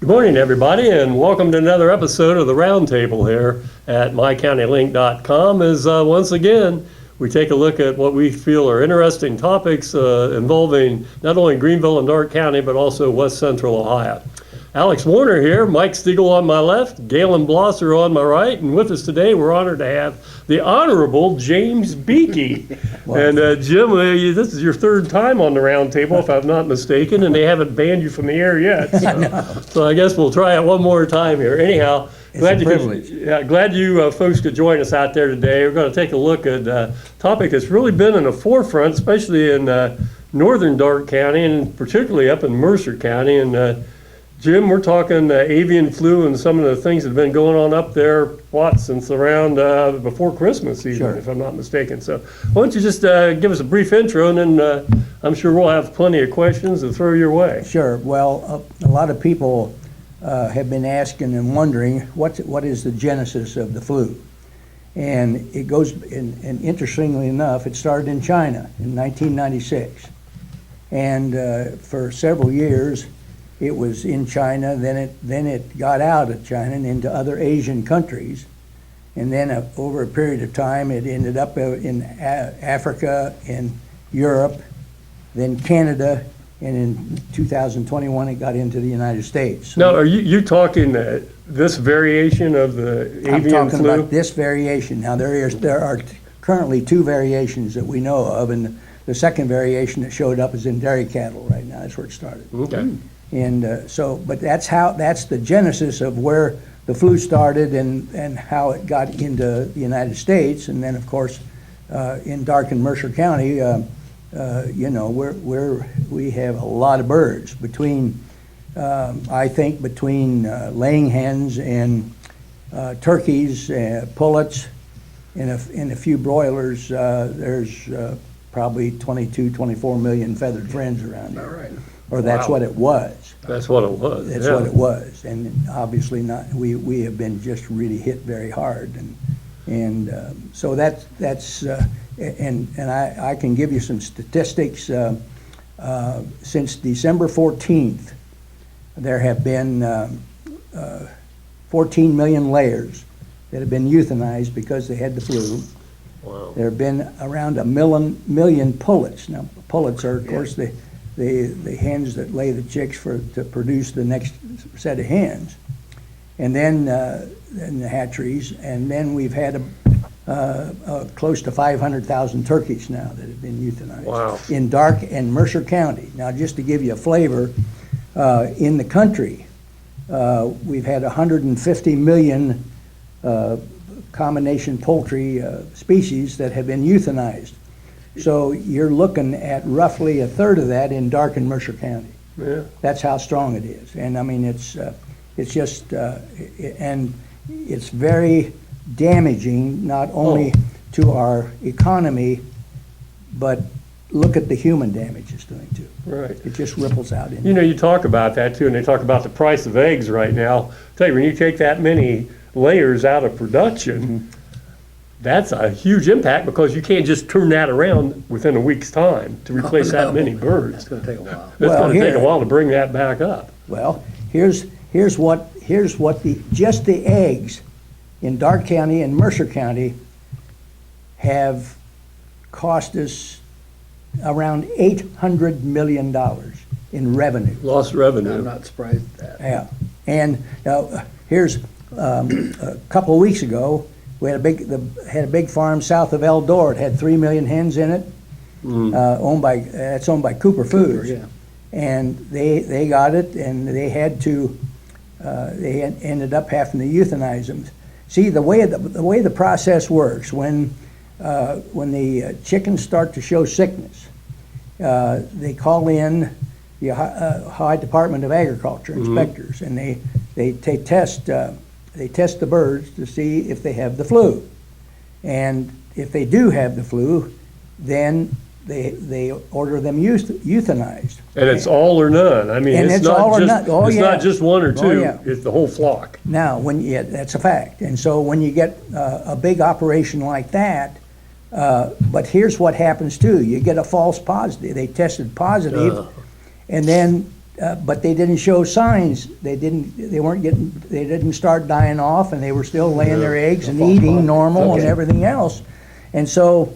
Good morning, everybody, and welcome to another episode of the Roundtable here at mycountylink.com. As once again, we take a look at what we feel are interesting topics involving not only Greenville and Darke County, but also West Central Ohio. Alex Warner here, Mike Stiegel on my left, Galen Blosser on my right, and with us today we're honored to have the Honorable James Buchy. And Jim, this is your third time on the Roundtable, if I'm not mistaken, and they haven't banned you from the air yet. So I guess we'll try it one more time here. Anyhow, glad you folks could join us out there today. We're going to take a look at a topic that's really been in the forefront, especially in northern Darke County and particularly up in Mercer County. And Jim, we're talking avian flu and some of the things that have been going on up there, since around before Christmas even, if I'm not mistaken. So why don't you just give us a brief intro, and then I'm sure we'll have plenty of questions to throw your way. Sure. Well, a lot of people have been asking and wondering what is the genesis of the flu. And it goes, and interestingly enough, it started in China in 1996. And for several years, it was in China, then it got out of China and into other Asian countries. And then over a period of time, it ended up in Africa and Europe, then Canada, and in 2021, it got into the United States. So now, are you talking this variation of the avian flu? I'm talking about this variation. Now, there are currently two variations that we know of, and the second variation that showed up is in dairy cattle right now. That's where it started. Okay. And but that's the genesis of where the flu started and how it got into the United States. And then, of course, in Darke and Mercer County, we have a lot of birds between laying hens and turkeys, pullets, and a few broilers. There's probably 22, 24 million feathered friends around here. All right. Or that's what it was. That's what it was. That's what it was, and obviously not. We have been just really hit very hard, and so that's and I can give you some statistics. Since December 14th, there have been 14 million layers that have been euthanized because they had the flu. Wow. There have been around a million pullets. Now, pullets are, of course, the hens that lay the chicks to produce the next set of hens, and then the hatcheries, and then we've had close to 500,000 turkeys now that have been euthanized in Darke and Mercer County. Now, just to give you a flavor, in the country, we've had 150 million combination poultry species that have been euthanized. So you're looking at roughly a third of that in Darke and Mercer County. Yeah. That's how strong it is. And I mean, it's just, and it's very damaging, not only to our economy, but look at the human damage it's doing too. Right. It just ripples out. You talk about that too, and they talk about the price of eggs right now. Tell you, when you take that many layers out of production, that's a huge impact, because you can't just turn that around within a week's time to replace that many birds. It's going to take a while. It's going to take a while to bring that back up. Well, here's what just the eggs in Darke County and Mercer County have cost us around $800 million in revenue. Lost revenue. I'm not surprised at that. Yeah, and here's a couple of weeks ago, we had a big farm south of Eldor. It had 3 million hens in it, owned by Cooper Foods. Yeah. And they got it, and they ended up having to euthanize them. See, the way the process works, when the chickens start to show sickness, they call in the High Department of Agriculture inspectors, and they test the birds to see if they have the flu. And if they do have the flu, then they order them euthanized. And it's all or none. I mean, it's not just one or two. It's the whole flock. Now, that's a fact. And so when you get a big operation like that, but here's what happens too. You get a false positive. They tested positive, and then but they didn't show signs. They didn't start dying off, and they were still laying their eggs and eating normal and everything else. And so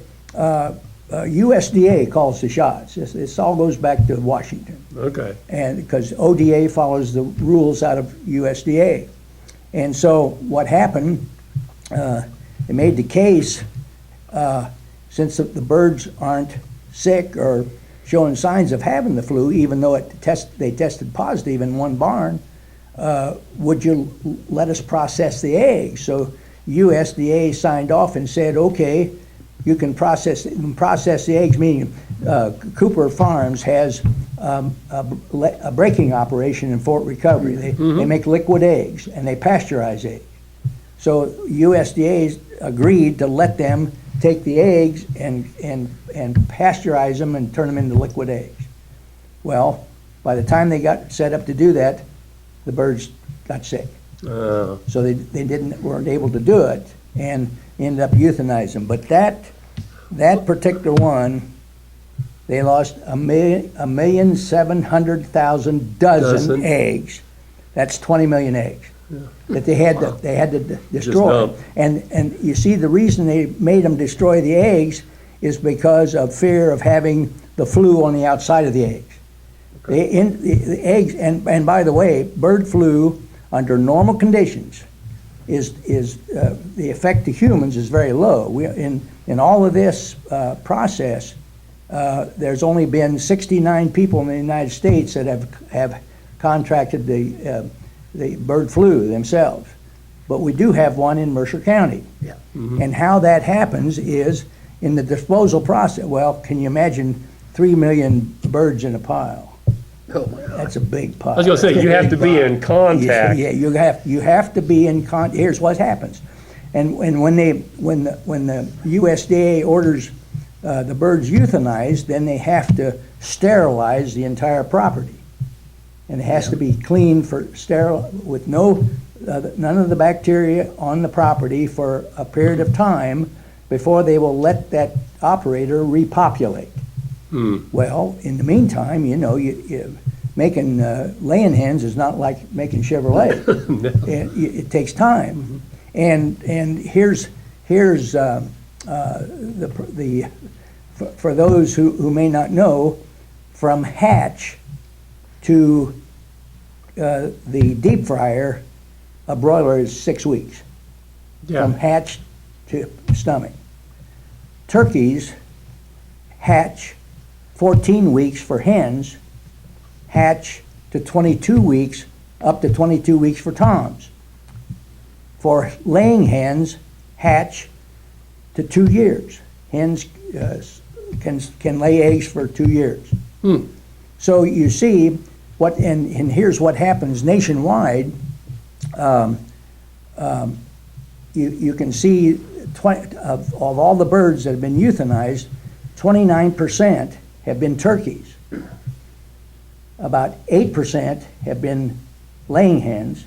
USDA calls the shots. This all goes back to Washington. Okay. And because ODA follows the rules out of USDA. And so what happened, it made the case, since the birds aren't sick or showing signs of having the flu, even though they tested positive in one barn, would you let us process the eggs? So USDA signed off and said, okay, you can process the eggs, meaning Cooper Farms has a breaking operation in Fort Recovery. They make liquid eggs and they pasteurize eggs. So USDA agreed to let them take the eggs and pasteurize them and turn them into liquid eggs. Well, by the time they got set up to do that, the birds got sick. So they weren't able to do it and ended up euthanizing them. But that particular one, they lost 1,700,000 dozen eggs. That's 20 million eggs. Yeah. That they had to destroy. And you see, the reason they made them destroy the eggs is because of fear of having the flu on the outside of the eggs. Okay. The eggs, and by the way, bird flu under normal conditions is the effect to humans is very low. In all of this process, there's only been 69 people in the United States that have contracted the bird flu themselves. But we do have one in Mercer County. Yeah. Mm-hmm. And how that happens is in the disposal process. Well, can you imagine 3 million birds in a pile? Oh my God. That's a big pile. I was going to say, you have to be in contact. Yeah, you have to be in contact. Here's what happens. And when the USDA orders the birds euthanized, then they have to sterilize the entire property. And it has to be cleaned for sterile with none of the bacteria on the property for a period of time before they will let that operator repopulate. Well, in the meantime, making laying hens is not like making Chevrolet. No. It takes time. And here's for those who may not know, from hatch to the deep fryer, a broiler is 6 weeks. Yeah. From hatch to stomach. Turkeys hatch 14 weeks for hens, hatch to 22 weeks, up to 22 weeks for toms. For laying hens, hatch to 2 years. Hens can lay eggs for 2 years. So you see, and here's what happens nationwide. You can see of all the birds that have been euthanized, 29% have been turkeys. About 8% have been laying hens.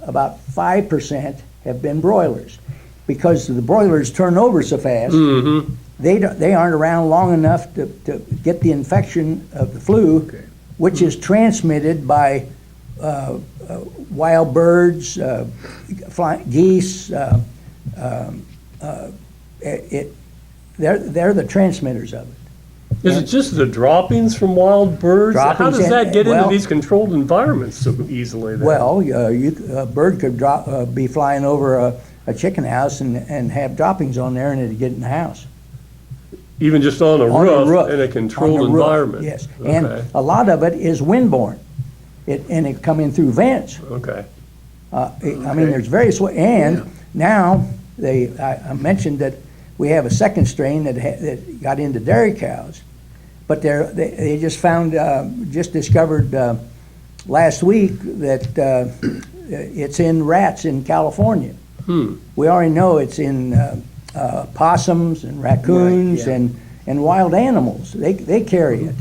About 5% have been broilers. Because the broilers turn over so fast, they aren't around long enough to get the infection of the flu, which is transmitted by wild birds, geese. They're the transmitters of it. Is it just the droppings from wild birds? How does that get into these controlled environments so easily? Then? Well, a bird could be flying over a chicken house and have droppings on there, and it'd get in the house. Even just on a roof in a controlled environment? Yes, okay. And a lot of it is windborne, and it come in through vents. Okay. I mean, there's various ways, and now I mentioned that we have a second strain that got into dairy cows, but they just discovered last week that it's in rats in California. We already know it's in possums and raccoons and wild animals. They carry it.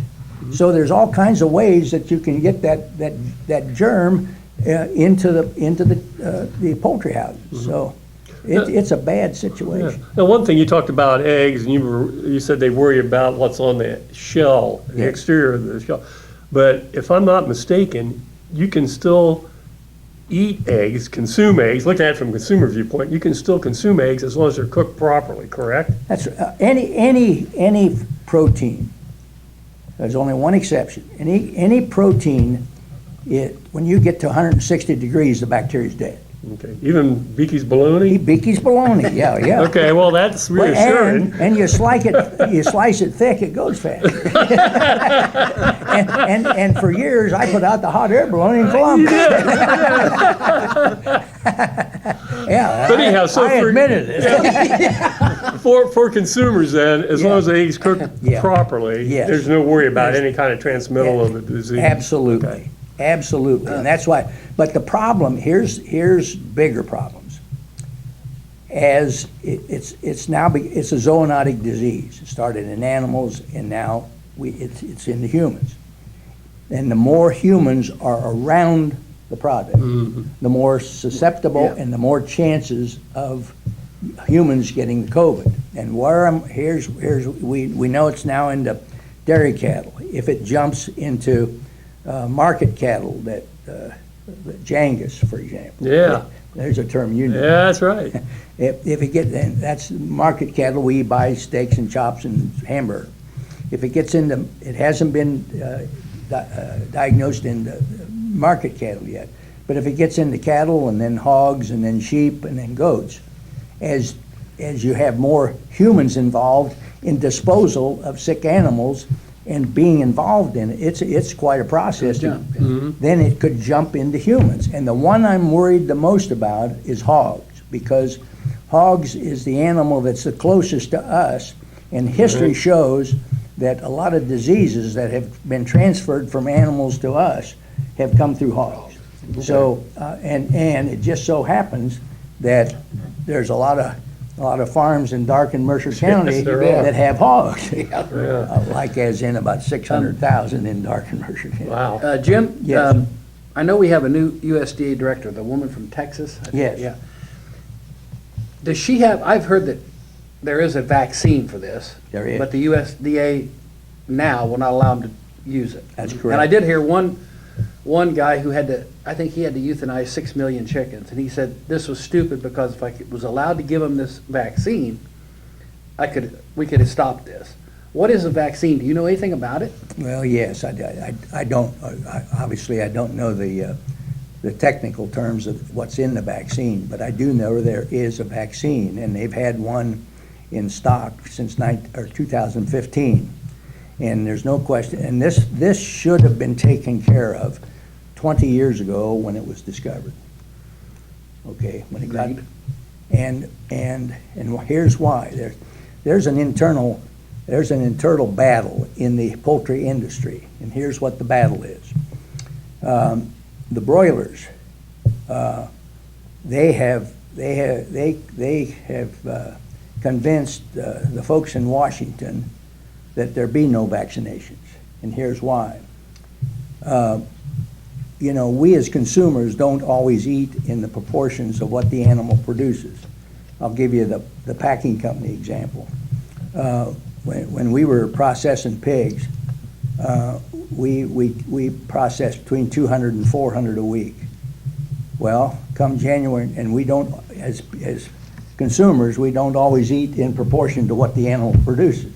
So there's all kinds of ways that you can get that germ into the poultry houses. So it's a bad situation. Now, one thing you talked about eggs, and you said they worry about what's on the shell, the exterior of the shell. But if I'm not mistaken, you can still eat eggs, consume eggs, looking at it from a consumer viewpoint, you can still consume eggs as long as they're cooked properly, correct? That's, any protein, there's only one exception. Any protein, when you get to 160 degrees, the bacteria's dead. Okay, even Beaky's bologna? Beaky's bologna, yeah. Okay, well, that's reassuring. And you slice it thick, it goes fast. and for years, I put out the hot air bologna in Columbus. Yeah, But anyhow, so I admitted it. For consumers then, as long as the eggs cooked properly, Yes. there's no worry about any kind of transmittal of the disease. Absolutely. Okay. Absolutely, and that's why. But the problem here's bigger problems. As it's a zoonotic disease. It started in animals, and now it's in the humans. And the more humans are around the product, the more susceptible and the more chances of humans getting the COVID. And we know it's now into dairy cattle. If it jumps into market cattle, that Jangus, for example. Yeah. There's a term you know. Yeah, that's right. If it gets, and that's market cattle, we buy steaks and chops and hamburger. If it gets into, it hasn't been diagnosed in the market cattle yet, but if it gets into cattle and then hogs and then sheep and then goats, as you have more humans involved in disposal of sick animals and being involved in it, it's quite a process. Then it could jump into humans. And the one I'm worried the most about is hogs, because hogs is the animal that's the closest to us, and history shows that a lot of diseases that have been transferred from animals to us have come through hogs. So, and it just so happens that there's a lot of farms in Dark and Mercer County that have hogs, like as in about 600,000 in Dark and Mercer County. Wow. Jim, Yes. I know we have a new USDA director, the woman from Texas. I think, Yes. Yeah. Does she have, I've heard that there is a vaccine for this. There is. But the USDA now will not allow them to use it. That's correct. And I did hear one guy who had to, I think he had to euthanize 6 million chickens, and he said this was stupid because if I was allowed to give him this vaccine, we could have stopped this. What is a vaccine? Do you know anything about it? Well, yes, I don't, obviously I don't know the technical terms of what's in the vaccine, but I do know there is a vaccine, and they've had one in stock since 2015. And there's no question, and this should have been taken care of 20 years ago when it was discovered. Okay, when it got, and here's why. There's an internal battle in the poultry industry, and here's what the battle is. The broilers, they have convinced the folks in Washington that there be no vaccinations, and here's why. We as consumers don't always eat in the proportions of what the animal produces. I'll give you the packing company example. When we were processing pigs, we processed between 200 and 400 a week. Well, come January, and we don't, as consumers, we don't always eat in proportion to what the animal produces.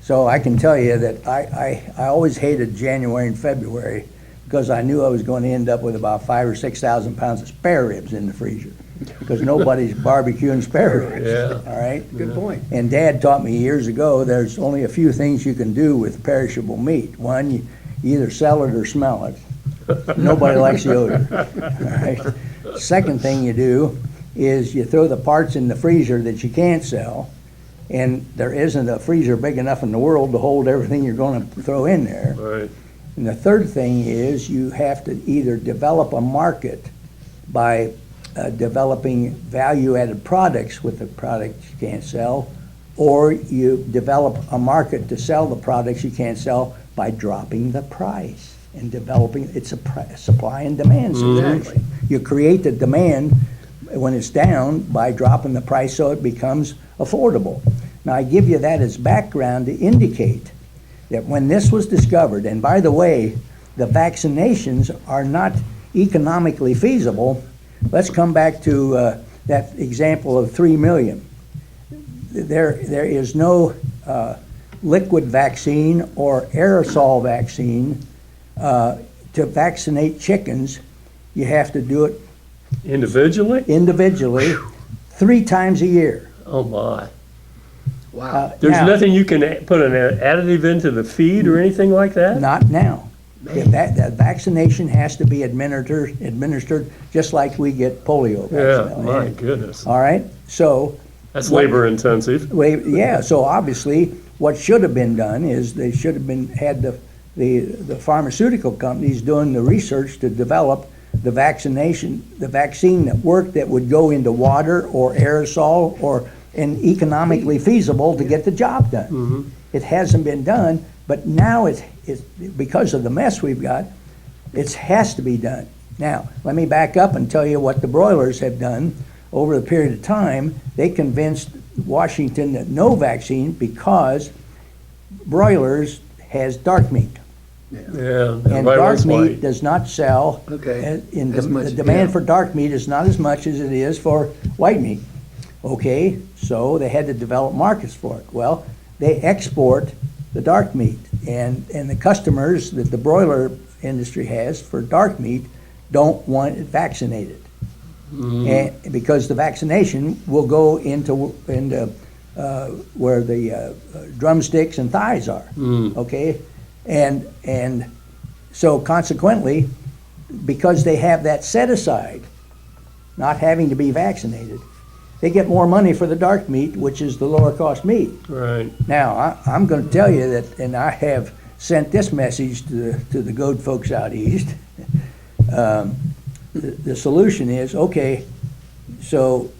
So I can tell you that I always hated January and February because I knew I was going to end up with about 5,000 or 6,000 pounds of spare ribs in the freezer because nobody's barbecuing spare ribs. Yeah. All right? Good point. And Dad taught me years ago there's only a few things you can do with perishable meat. One, you either sell it or smell it. Nobody likes the odor. All right? Second thing you do is you throw the parts in the freezer that you can't sell, and there isn't a freezer big enough in the world to hold everything you're going to throw in there. Right. And the third thing is you have to either develop a market by developing value-added products with the products you can't sell, or you develop a market to sell the products you can't sell by dropping the price and developing, it's a supply and demand situation. You create the demand when it's down by dropping the price so it becomes affordable. Now I give you that as background to indicate that when this was discovered, and by the way, the vaccinations are not economically feasible. Let's come back to that example of 3 million. There is no liquid vaccine or aerosol vaccine to vaccinate chickens. You have to do it Individually? 3 times a year. Oh, my. Wow. There's Now- nothing you can put an additive into the feed or anything like that? Not now. That vaccination has to be administered just like we get polio Yeah, vaccine. my goodness. All right, so, That's labor intensive. yeah, so obviously, what should have been done is they should have had the pharmaceutical companies doing the research to develop the vaccine that worked, that would go into water or aerosol and economically feasible to get the job done. It hasn't been done, but now it's because of the mess we've got, it has to be done. Now, let me back up and tell you what the broilers have done over the period of time. They convinced Washington that no vaccine, because broilers has dark meat. Yeah. And white dark was meat white. does not sell. Okay. The much, demand yeah. for dark meat is not as much as it is for white meat. Okay, so they had to develop markets for it. Well, they export the dark meat, and the customers that the broiler industry has for dark meat don't want it vaccinated. And because the vaccination will go into where the drumsticks and thighs are. Okay, and so consequently, because they have that set aside, not having to be vaccinated, they get more money for the dark meat, which is the lower cost meat. Right. Now, I'm going to tell you that, and I have sent this message to the goat folks out east. The solution is, okay, so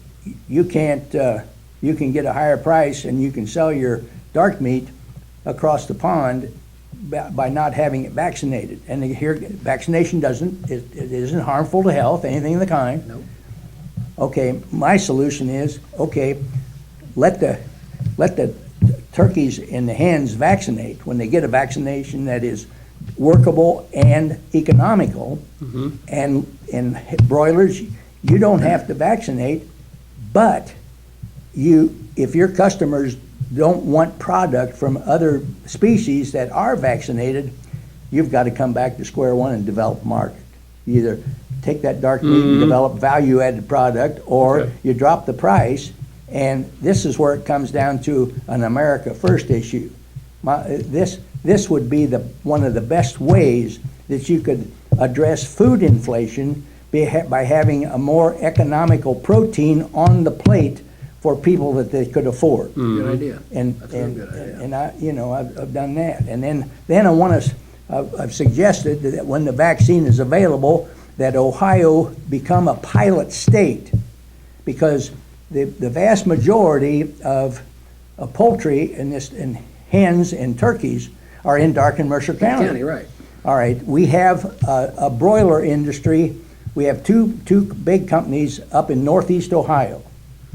you can get a higher price and you can sell your dark meat across the pond by not having it vaccinated. And here, vaccination it isn't harmful to health, anything of the kind. Nope. Okay, my solution is, okay, let the turkeys and the hens vaccinate. When they get a vaccination that is workable and economical, and broilers, you don't have to vaccinate, but if your customers don't want product from other species that are vaccinated, you've got to come back to square one and develop a market. You either take that dark meat and develop value-added product, or Okay. you drop the price, and this is where it comes down to an America First issue. This would be one of the best ways that you could address food inflation by having a more economical protein on the plate for people that they could afford. Good idea. And That's a real good idea. and I've done that. And then I've suggested that when the vaccine is available, that Ohio become a pilot state, because the vast majority of poultry and hens and turkeys are in Dark and Mercer County. County, right. All right, we have a broiler industry. We have two big companies up in northeast Ohio.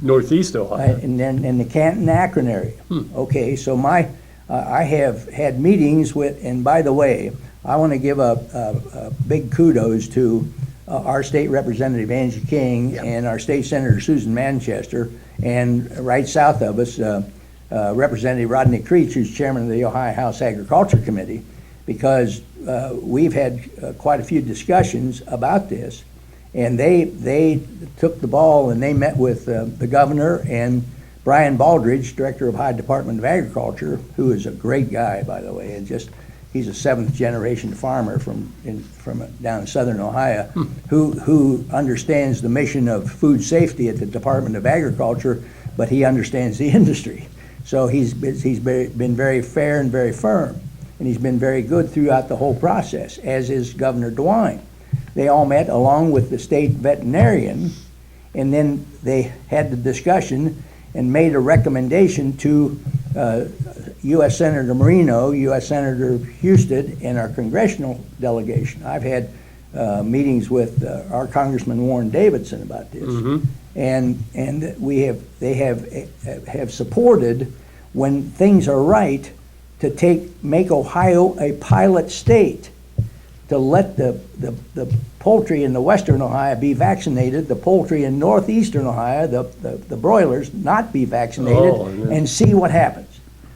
Northeast Ohio. And then in the Canton-Akron area. Okay, so I have had meetings with, and by the way, I want to give a big kudos to our state representative Angie King and our state senator Susan Manchester, and right south of us, Representative Rodney Creech, who's chairman of the Ohio House Agriculture Committee, because we've had quite a few discussions about this. And they took the ball and they met with the governor and Brian Baldridge, director of Ohio Department of Agriculture, who is a great guy, by the way, and he's a 7th generation farmer from down in southern Ohio, who understands the mission of food safety at the Department of Agriculture, but he understands the industry. So he's been very fair and very firm, and he's been very good throughout the whole process, as is Governor DeWine. They all met along with the state veterinarian, and then they had the discussion and made a recommendation to U.S. Senator Marino, U.S. Senator Houston, and our congressional delegation. I've had meetings with our Congressman Warren Davidson about this, and they have supported, when things are right, to make Ohio a pilot state, to let the poultry in the western Ohio be vaccinated, the poultry in northeastern Ohio, the broilers, not be vaccinated, Oh, yeah. and see what happens.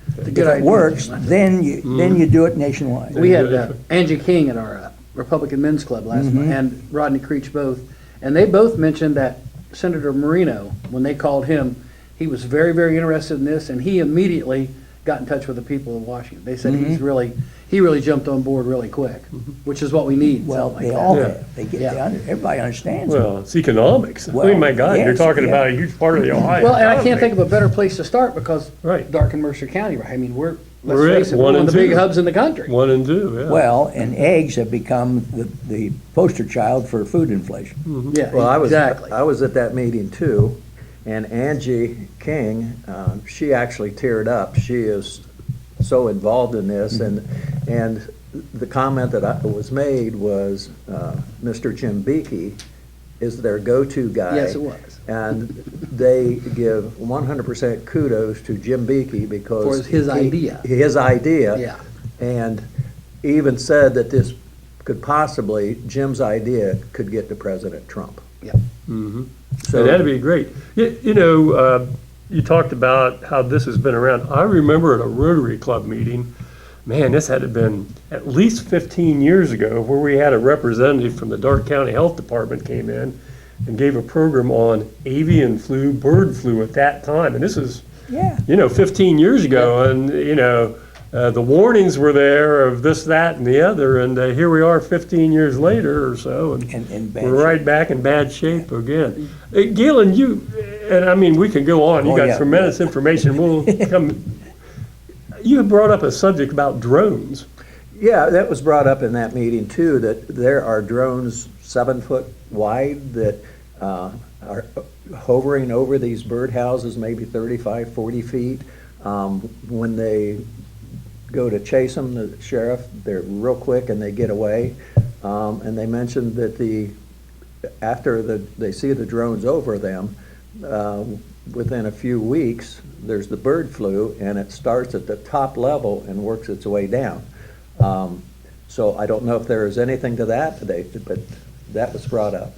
It's a If good it idea, works, Jim. then you do it nationwide. We had Angie King at our Republican Men's Club last month, and Rodney Creech both, and they both mentioned that Senator Marino, when they called him, he was very, very interested in this, and he immediately got in touch with the people of Washington. They said he really jumped on board really quick, which is what we need. Well, something they like all that. have. They get, Yeah. everybody understands it. Well, it's economics. I Well, mean, my God, you're yes, talking yeah. about a huge part of the Ohio Well, and I economy. can't think of a better place to start because Right. Dark and Mercer County, right? I mean, We're let's at face it, we're one one of and the big two. hubs in the country. 1 and 2, yeah. Well, and eggs have become the poster child for food inflation. Yeah, Well, exactly. I was at that meeting too, and Angie King, she actually teared up. She is so involved in this, and the comment that was made was, Mr. Jim Buchy is their go-to guy. Yes, it was. And they give 100% kudos to Jim Buchy because. For his idea. His idea. Yeah. And even said that this could possibly, Jim's idea could get to President Trump. Yeah. So that'd be great. You know, you talked about how this has been around. I remember at a Rotary Club meeting, man, this had to have been at least 15 years ago, where we had a representative from the Darke County Health Department came in and gave a program on avian flu, bird flu at that time. And this is, Yeah. 15 years ago. And, the warnings were there of this, that, and the other. And here we are 15 years later or so. And In bad we're shape. right back in bad shape again. Galen, and I mean, we can go on. You Oh, got yeah. tremendous information. We'll come. You brought up a subject about drones. Yeah, that was brought up in that meeting too, that there are drones 7 foot wide that are hovering over these birdhouses, maybe 35, 40 feet. When they go to chase them, the sheriff, they're real quick and they get away. And they mentioned that after they see the drones over them, within a few weeks, there's the bird flu, and it starts at the top level and works its way down. So I don't know if there is anything to that, but that was brought up.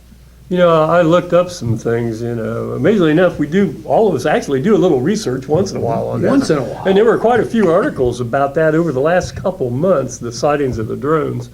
I looked up some things, amazingly enough, all of us actually do a little research once in a while on that. Once in a while. And there were quite a few articles about that over the last couple months, the sightings of the drones.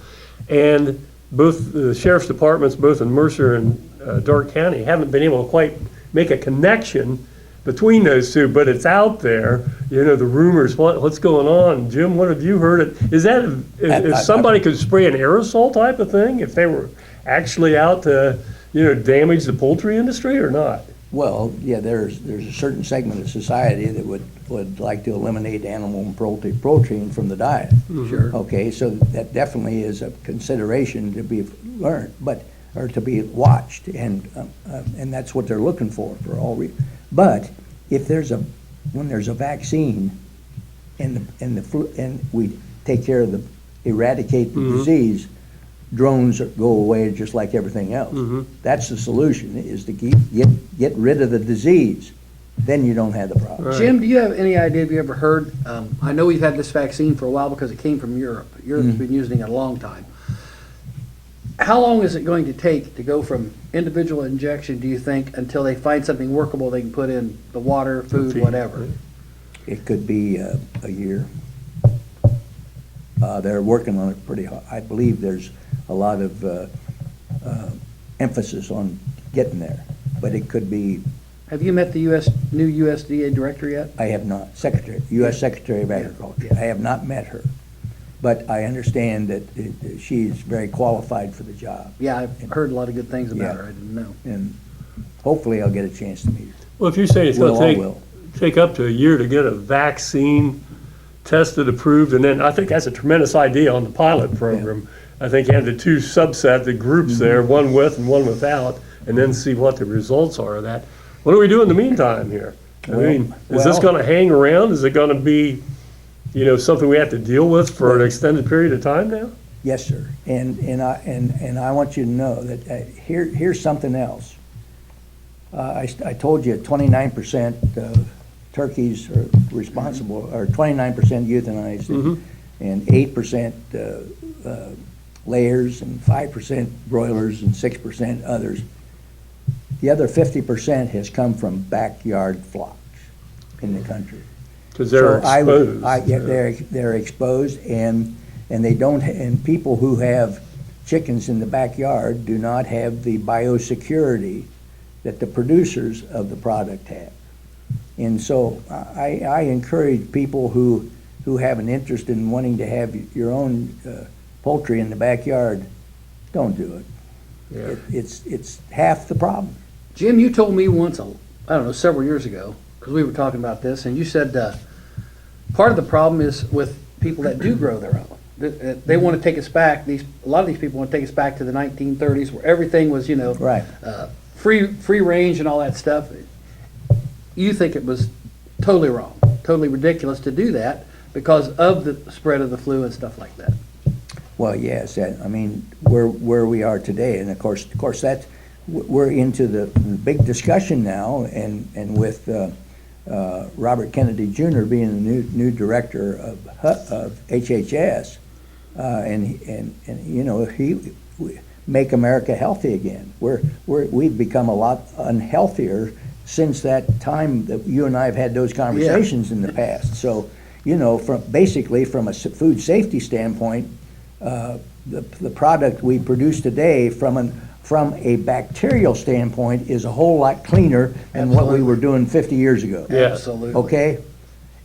And both the sheriff's departments, both in Mercer and Darke County, haven't been able to quite make a connection between those two, but it's out there, the rumors, what's going on? Jim, what have you heard? Is that, if somebody could spray an aerosol type of thing, if they were actually out to, damage the poultry industry or not? Well, yeah, there's a certain segment of society that would like to eliminate animal and protein from the diet. Sure. Okay, so that definitely is a consideration to be learned, or to be watched, and that's what they're looking for all But if when there's a vaccine and the flu, and we take care of eradicate the disease, drones go away just like everything else. That's the solution, is to get rid of the disease. Then you don't have the problem. Right. Jim, do you have any idea, have you ever heard, I know we've had this vaccine for a while because it came from Europe. Europe's been using it a long time. How long is it going to take to go from individual injection, do you think, until they find something workable they can put in the water, food, Feed, whatever? right. It could be a year. They're working on it pretty hard. I believe there's a lot of emphasis on getting there, but it could be, Have you met the new USDA director yet? I have not, U.S. Secretary of Agriculture. I have not met her, but I understand that she's very qualified for the job, Yeah, I've heard a lot of good things about Yeah. her, I didn't know. and hopefully I'll get a chance to meet her. Well, if you're saying it's We'll all going will. to take up to a year to get a vaccine tested, approved, and then I think that's a tremendous idea on the pilot program. I think you have the two the groups there, one with and one without, and then see what the results are of that. What do we do in the meantime here? I mean, is this going to hang around? Is it going to be, something we have to deal with for an extended period of time now? Yes, sir. And I want you to know that here's something else. I told you 29% turkeys are responsible, are 29% euthanized, and 8% layers, and 5% broilers, and 6% others. The other 50% has come from backyard flocks in the country. Because they're exposed. They're exposed, and they don't, and people who have chickens in the backyard do not have the biosecurity that the producers of the product have. And so I encourage people who have an interest in wanting to have your own poultry in the backyard, don't do it. Yeah. It's half the problem. Jim, you told me once, I don't know, several years ago, because we were talking about this, and you said part of the problem is with people that do grow their own. They want to take us back. A lot of these people want to take us back to the 1930s, where everything was, Right. Free range and all that stuff. You think it was totally wrong, totally ridiculous to do that because of the spread of the flu and stuff like that. Well, yes, I mean, where we are today, and of course that we're into the big discussion now, and with Robert Kennedy Jr. being the new director of HHS, and he make America healthy again. We've become a lot unhealthier since that time that you and I have had those conversations in the past. So, from a food safety standpoint, the product we produce today from a bacterial standpoint is a whole lot cleaner than what we were doing 50 years ago. Yeah. Absolutely. Okay?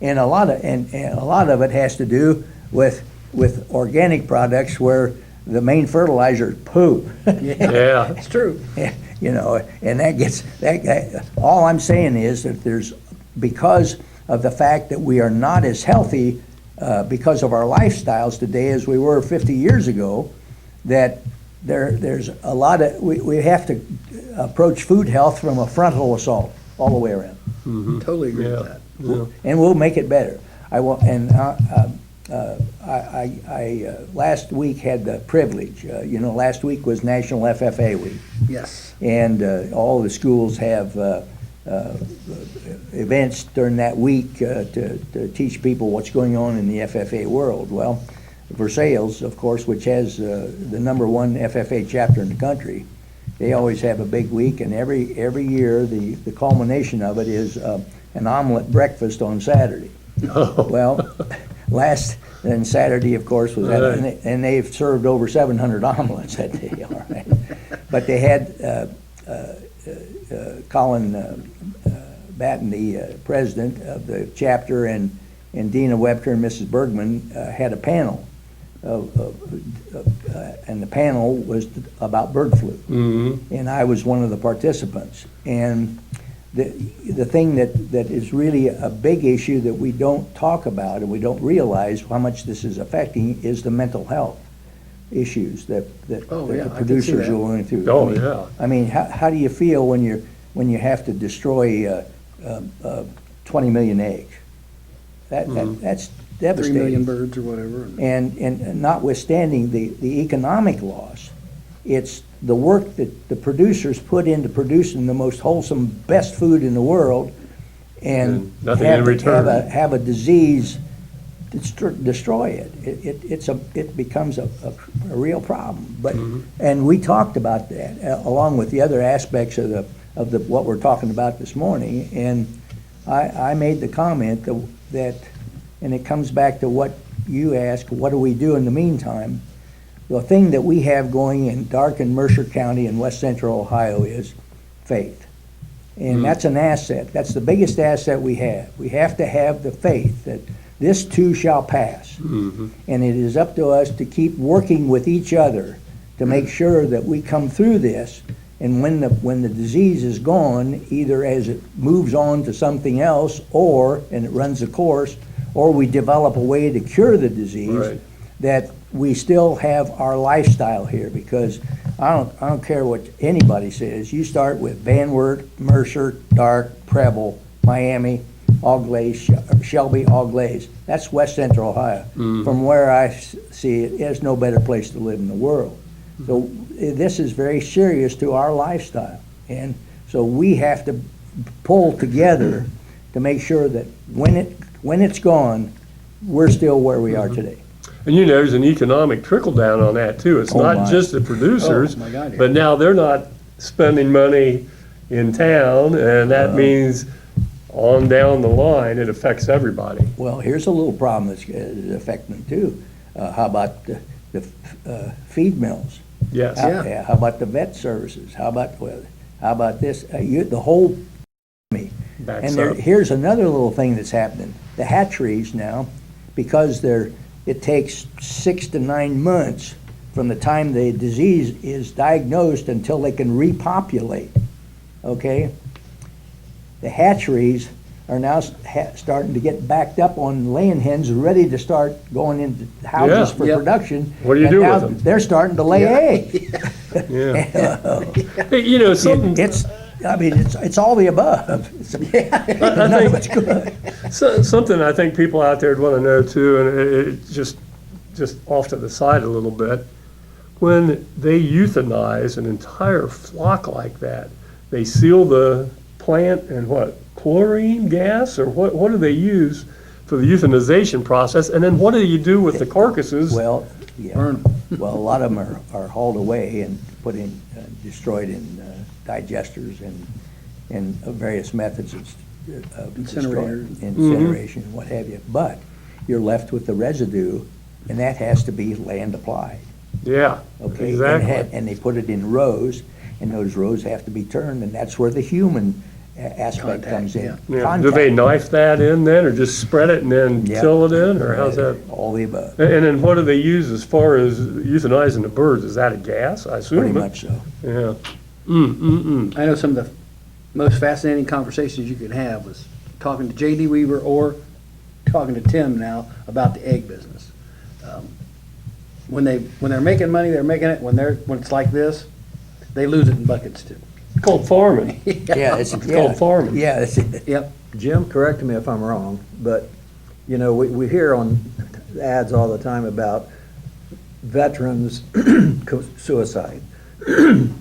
And a lot of it has to do with organic products where the main fertilizer is poo. Yeah. It's true. And that all I'm saying is that because of the fact that we are not as healthy because of our lifestyles today as we were 50 years ago, that there's a lot of, we have to approach food health from a frontal assault all the way around. Totally agree Yeah. with that. Yeah. And we'll make it better. I last week had the privilege, last week was National FFA Week. Yes. And all the schools have events during that week to teach people what's going on in the FFA world. Well, Versailles, of course, which has the #1 FFA chapter in the country, they always have a big week, and every year the culmination of it is an omelet breakfast on Saturday. Oh. Well, then Saturday, of course, was that, and they've served over 700 omelets that day, all right. But they had Colin Batten, the president of the chapter, and Dina Webker and Mrs. Bergman had a panel, and the panel was about bird flu. Mm-hmm. And I was one of the participants. And the thing that is really a big issue that we don't talk about and we don't realize how much this is affecting is the mental health issues that Oh, yeah, the I can see producers that. are going through. Oh, yeah. I mean, how do you feel when you have to destroy 20 million eggs? That's 3 devastating. million birds or whatever. And notwithstanding the economic loss, it's the work that the producers put into producing the most wholesome, best food in the world, and nothing in return. have a disease destroy it. It becomes a real problem. But and we talked about that along with the other aspects of what we're talking about this morning. And I made the comment that, and it comes back to what you asked, what do we do in the meantime? The thing that we have going in Darke and Mercer County in west central Ohio is faith. And that's an asset. That's the biggest asset we have. We have to have the faith that this too shall pass. Mm-hmm. And it is up to us to keep working with each other to make sure that we come through this. And when the disease is gone, either as it moves on to something else and it runs a course, or we develop a way to cure the disease, Right. that we still have our lifestyle here. Because I don't care what anybody says. You start with Van Wert, Mercer, Darke, Preble, Miami, Auglaize, Shelby, Auglaize. That's west central Ohio. From where I see it, there's no better place to live in the world. So this is very serious to our lifestyle. And so we have to pull together to make sure that when it's gone, we're still where we are today. And you know, there's an economic trickle down on that too. It's Oh, not my. just the producers, Oh, my God, yeah. but now they're not spending money in town, and that means on down the line, it affects everybody. Well, here's a little problem that's affecting them too. How about the feed mills? Yes. Yeah. How about the vet services? How about this? The whole Backs And up. here's another little thing that's happening. The hatcheries now, because it takes 6 to 9 months from the time the disease is diagnosed until they can repopulate, okay? The hatcheries are now starting to get backed up on laying hens, ready to start going into houses Yeah. for Yep. production. What do you And do now with them? They're starting to lay Yeah. eggs. Yeah. Hey, you know, something, It's all the above. None of it's good. something I think people out there would want to know too, and it just off to the side a little bit. When they euthanize an entire flock like that, they seal the plant in what, chlorine gas, or what do they use for the euthanization process? And then what do you do with the carcasses? Well, yeah. Burn Well, a lot of them are hauled away and put in, destroyed in digesters and various methods of Incinerators. incineration, what have you. But you're left with the residue, and that has to be land applied, Yeah, okay? exactly. And they put it in rows, and those rows have to be turned, and that's where the human aspect Contact, comes in. yeah. Yeah. Do they Contact. knife that in then, or just spread it and then Yeah. till it in, or how's that? All the above, And then what do they use as far as euthanizing the birds? Is that a gas? I assume. pretty it- much so. Yeah. I know some of the most fascinating conversations you could have was talking to J.D. Weaver or talking to Tim now about the egg business. When they're making money, they're making it. When it's like this, they lose it in buckets too. It's called farming. Yeah, it's called farming. Yeah, it's, Yep. Jim, correct me if I'm wrong, but, you know, we hear on ads all the time about veterans suicide.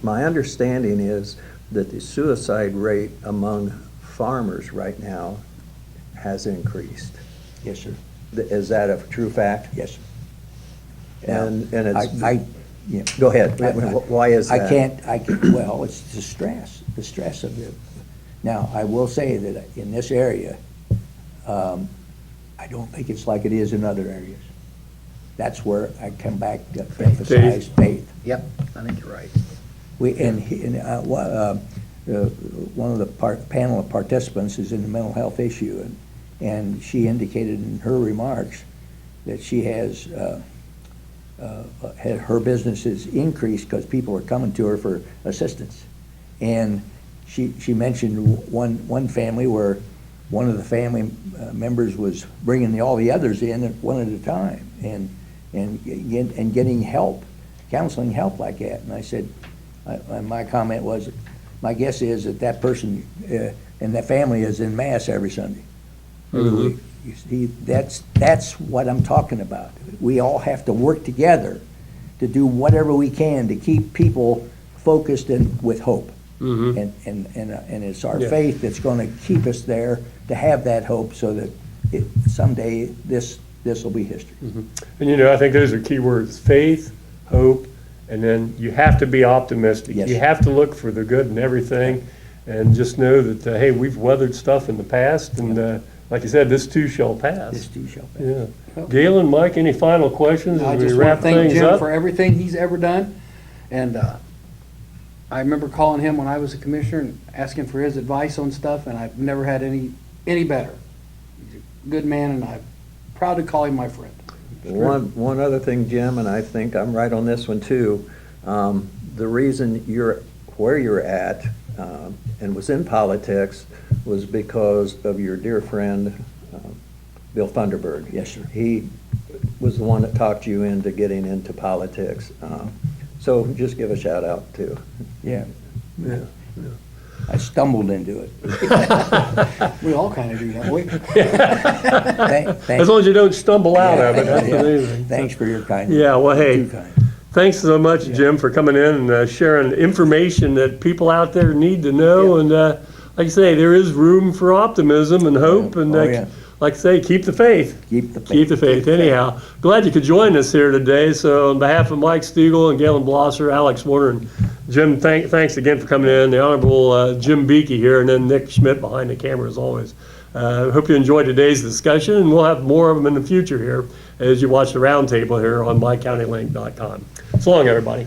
My understanding is that the suicide rate among farmers right now has increased. yes, sir, Is that a true fact? yes, sir. And it's, Yeah. go ahead. Why is that? Well, it's the stress of the, now, I will say that in this area, I don't think it's like it is in other areas. That's where I come back to emphasize faith. Yep. I think you're right. One of the panel of participants is in the mental health issue, and she indicated in her remarks that she has, her business has increased because people are coming to her for assistance. And she mentioned one family where one of the family members was bringing all the others in one at a time and getting help, counseling help like that. And I said, my comment was, my guess is that person and that family is in mass every Sunday. You see, that's what I'm talking about. We all have to work together to do whatever we can to keep people focused and with hope. And it's our Yeah. faith that's going to keep us there to have that hope, so that someday this will be history. And you know, I think those are key words: faith, hope, and then you have to be optimistic. Yes. You have to look for the good in everything, and just know that hey, we've weathered stuff in the past, and like you said, this too shall pass. This too shall pass. Yeah. Galen, Mike, any final questions I as we just want wrap to thank things Jim up? for everything he's ever done. And I remember calling him when I was a commissioner and asking for his advice on stuff, and I've never had any better. He's a good man, and I'm proud to call him my friend. One other thing, Jim, and I think I'm right on this one too. The reason you're where you're at and was in politics was because of your dear friend, Bill Thunderberg. Yes, sir. He was the one that talked you into getting into politics. So just give a shout out too. Yeah. Yeah. I stumbled into it. We all kind of do that, we. As long as you don't stumble out of it, that's the main thing. Thanks for your kindness. Yeah, well, hey, Too kind. thanks so much, Jim, for coming in and sharing information that people out there need to know. And like I say, there is room for optimism and hope, and Oh, yeah. like I say, keep the faith. Keep the faith. Keep the faith. Anyhow, glad you could join us here today. So on behalf of Mike Stiegel and Galen Blosser, Alex Warner, and Jim, thanks again for coming in. The Honorable Jim Buchy here, and then Nick Schmidt behind the camera as always. Hope you enjoyed today's discussion, and we'll have more of them in the future here as you watch the roundtable here on mycountylink.com. So long, everybody.